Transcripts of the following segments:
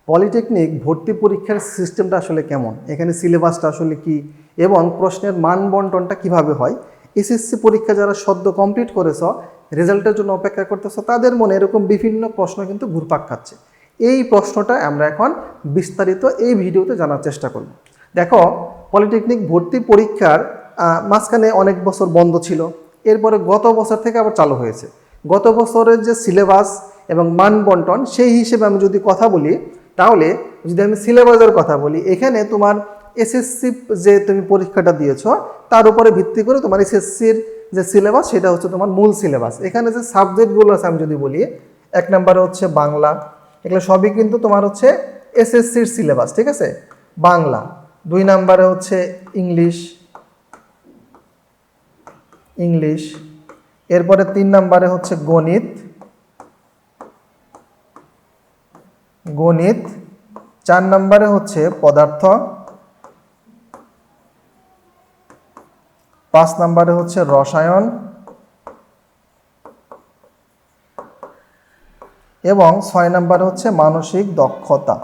Polytechnic ভর্তি পরীক্ষার সিস্টেমটা আসলে কেমন, এখানে সিলেবাসটা আসলে কি এবং প্রশ্নের মান বন্টনটা কীভাবে হয়। এসএসসি পরীক্ষা যারা সদ্য কমপ্লিট করেছ, রেজাল্টের জন্য অপেক্ষা করতেছ, তাদের মনে এরকম বিভিন্ন প্রশ্ন কিন্তু ঘুরপাক খাচ্ছে। এই প্রশ্নটা আমরা এখন বিস্তারিত এই ভিডিওতে জানার চেষ্টা করব। দেখো, পলিটেকনিক ভর্তি পরীক্ষার মাঝখানে অনেক বছর বন্ধ ছিল, এরপরে গত বছর থেকে আবার চালু হয়েছে। গত বছরের যে সিলেবাস এবং মান বন্টন, সেই হিসেবে আমি যদি কথা বলি, তাহলে যদি আমি সিলেবাসের কথা বলি, এখানে তোমার এসএসসি যে তুমি পরীক্ষাটা দিয়েছ তার উপরে ভিত্তি করে তোমার এসএসসির যে সিলেবাস সেটা হচ্ছে তোমার মূল সিলেবাস। এখানে যে সাবজেক্টগুলো আছে আমি যদি বলি, 1 নম্বরে হচ্ছে বাংলা, এগুলো সবই কিন্তু তোমার হচ্ছে এসএসসির সিলেবাস, ঠিক আছে, বাংলা। 2 নম্বরে হচ্ছে ইংলিশ, এরপরে 3 নম্বরে হচ্ছে গণিত, 4 নম্বরে হচ্ছে পদার্থ, 5 নম্বরে হচ্ছে রসায়ন এবং 6 নম্বরে হচ্ছে মানসিক দক্ষতা।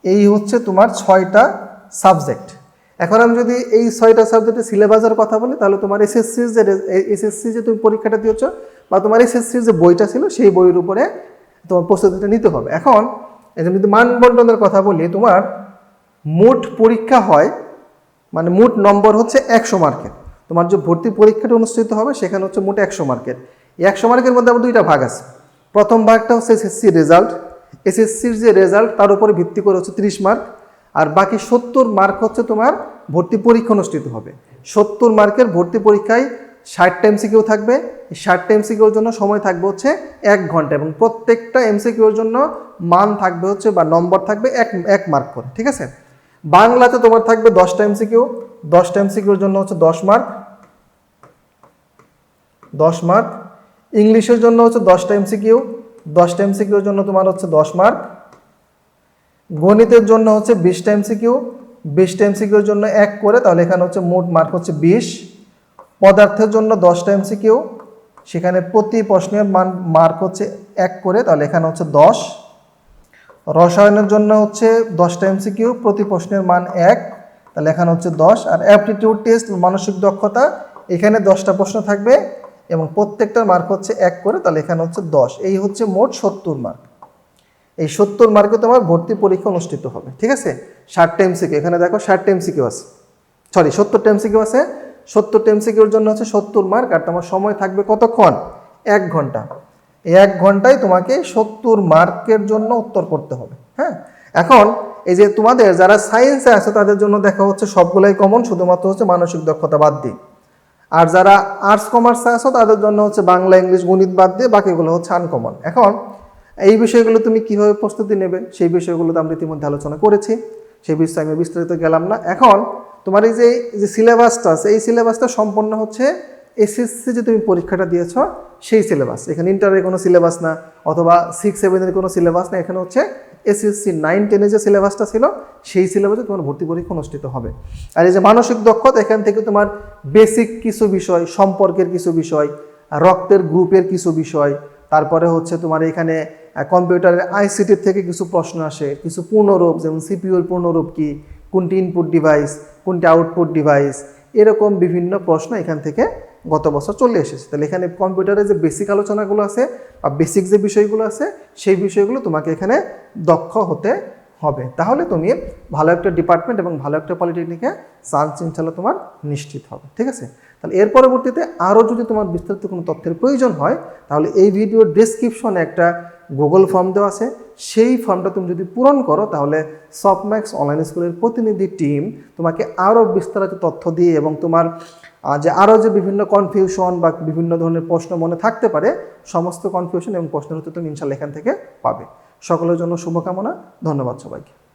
এই হচ্ছে তোমার 6টা সাবজেক্ট। এখন আমি যদি এই 6টা সাবজেক্টের সিলেবাসের কথা বলি, তাহলে তোমার এসএসসি যে তুমি পরীক্ষাটা দিয়েছ বা তোমার এসএসসির যে বইটা ছিল সেই বইয়ের উপরে তোমার প্রস্তুতিটা নিতে হবে। এখন যদি মানবন্টনের কথা বলি, তোমার মোট পরীক্ষা হয়, মানে মোট নম্বর হচ্ছে 100 মার্কের। তোমার যে ভর্তি পরীক্ষাটা অনুষ্ঠিত হবে সেখানে হচ্ছে মোট 100 মার্কের। এই 100 মার্কের মধ্যে আবার 2টা ভাগ আছে। প্রথম ভাগটা হচ্ছে এসএসসির রেজাল্ট, এসএসসির যে রেজাল্ট তার উপরে ভিত্তি করে হচ্ছে 30 মার্ক, আর বাকি 70 মার্ক হচ্ছে তোমার ভর্তি পরীক্ষা অনুষ্ঠিত হবে। 70 মার্কের ভর্তি পরীক্ষায় 60টা এমসিকিউ থাকবে। এই 60টা এমসিকিউর জন্য সময় থাকবে হচ্ছে 1 ঘন্টা এবং প্রত্যেকটা এমসিকিউর জন্য মান থাকবে হচ্ছে বা নম্বর থাকবে 1 মার্ক করে, ঠিক আছে। বাংলাতে তোমার থাকবে 10টা এমসিকিউ, 10টা এমসিকিউর জন্য হচ্ছে 10 মার্ক। ইংলিশের জন্য হচ্ছে 10টা এমসিকিউ, 10টা এমসিকিউর জন্য তোমার হচ্ছে 10 মার্ক। গণিতের জন্য হচ্ছে 20টা এমসিকিউ, 20টা এমসিকিউর জন্য 1 করে, তাহলে এখানে হচ্ছে মোট মার্ক হচ্ছে 20। পদার্থের জন্য 10টা এমসিকিউ, সেখানে প্রতি প্রশ্নের মার্ক হচ্ছে 1 করে, তাহলে এখানে হচ্ছে 10। রসায়নের জন্য হচ্ছে 10টা এমসিকিউ, প্রতি প্রশ্নের মান 1, তাহলে এখানে হচ্ছে 10। আর অ্যাপটিটিউড টেস্ট মানসিক দক্ষতা, এখানে 10টা প্রশ্ন থাকবে এবং প্রত্যেকটার মার্ক হচ্ছে 1 করে, তাহলে এখানে হচ্ছে 10। এই হচ্ছে মোট 70 মার্ক। এই 70 মার্কে তোমার ভর্তি পরীক্ষা অনুষ্ঠিত হবে, ঠিক আছে। 60টা এমসিকিউ, এখানে দেখো 60টা এমসিকিউ আছে, 70টা এমসিকিউ আছে। 70টা এমসিকিউর জন্য হচ্ছে 70 মার্ক, আর তোমার সময় থাকবে কতক্ষণ? 1 ঘন্টা। এই 1 ঘন্টায় তোমাকে 70 মার্কের জন্য উত্তর করতে হবে। হ্যাঁ, এখন এই যে তোমাদের যারা সায়েন্সে আছে তাদের জন্য দেখা হচ্ছে সবগুলাই কমন, শুধুমাত্র হচ্ছে মানসিক দক্ষতা বাদ দিয়ে। আর যারা আর্টস কমার্সে আছো তাদের জন্য হচ্ছে বাংলা, ইংলিশ, গণিত বাদ দিয়ে বাকিগুলো হচ্ছে আনকমন। এখন এই বিষয়গুলো তুমি কিভাবে প্রস্তুতি নেবে সেই বিষয়গুলো তো আমরা ইতিমধ্যে আলোচনা করেছি, সেই বিষয়ে আমি বিস্তারিত গেলাম না। এখন তোমার এই যে সিলেবাসটা আছে, এই সিলেবাসটা সম্পন্ন হচ্ছে এসএসসি যে তুমি পরীক্ষাটা দিয়েছ সেই সিলেবাস। এখানে ইন্টারের কোনো সিলেবাস না, অথবা 6-7 কোনো সিলেবাস না, এখানে হচ্ছে এসএসসি 9-10 যে সিলেবাসটা ছিল সেই সিলেবাসে তোমার ভর্তি পরীক্ষা অনুষ্ঠিত হবে। আর এই যে মানসিক দক্ষতা, এখান থেকে তোমার বেসিক কিছু বিষয়, সম্পর্কের কিছু বিষয়, রক্তের গ্রুপের কিছু বিষয়, তারপরে হচ্ছে তোমার এখানে কম্পিউটারের আইসিটির থেকে কিছু প্রশ্ন আসে, কিছু পূর্ণরূপ, যেমন সিপিইউর পূর্ণরূপ কি, কোনটি ইনপুট ডিভাইস, কোনটি আউটপুট ডিভাইস, এরকম বিভিন্ন প্রশ্ন এখান থেকে গত বছর চলে এসেছে। তাহলে এখানে কম্পিউটারের যে বেসিক আলোচনাগুলো আছে বা বেসিক যে বিষয়গুলো আছে সেই বিষয়গুলো তোমাকে এখানে দক্ষ হতে হবে, তাহলে তুমি ভালো একটা ডিপার্টমেন্ট এবং ভালো একটা পলিটেকনিকে চান্স ইনশাল্লাহ তোমার নিশ্চিত হবে, ঠিক আছে। তাহলে এর পরবর্তীতে আরও যদি তোমার বিস্তারিত কোনো তথ্যের প্রয়োজন হয়, তাহলে এই ভিডিওর ডেসক্রিপশনে একটা গুগল ফর্ম দেওয়া আছে, সেই ফর্মটা তুমি যদি পূরণ করো, তাহলে সফটম্যাক্স অনলাইন স্কুলের প্রতিনিধি টিম তোমাকে আরও বিস্তারিত তথ্য দিয়ে এবং তোমার যে আরও যে বিভিন্ন কনফিউশন বা বিভিন্ন ধরনের প্রশ্ন মনে থাকতে পারে, সমস্ত কনফিউশন এবং প্রশ্নের উত্তর তুমি ইনশাল্লাহ এখান থেকে পাবে। সকলের জন্য শুভকামনা, ধন্যবাদ সবাইকে।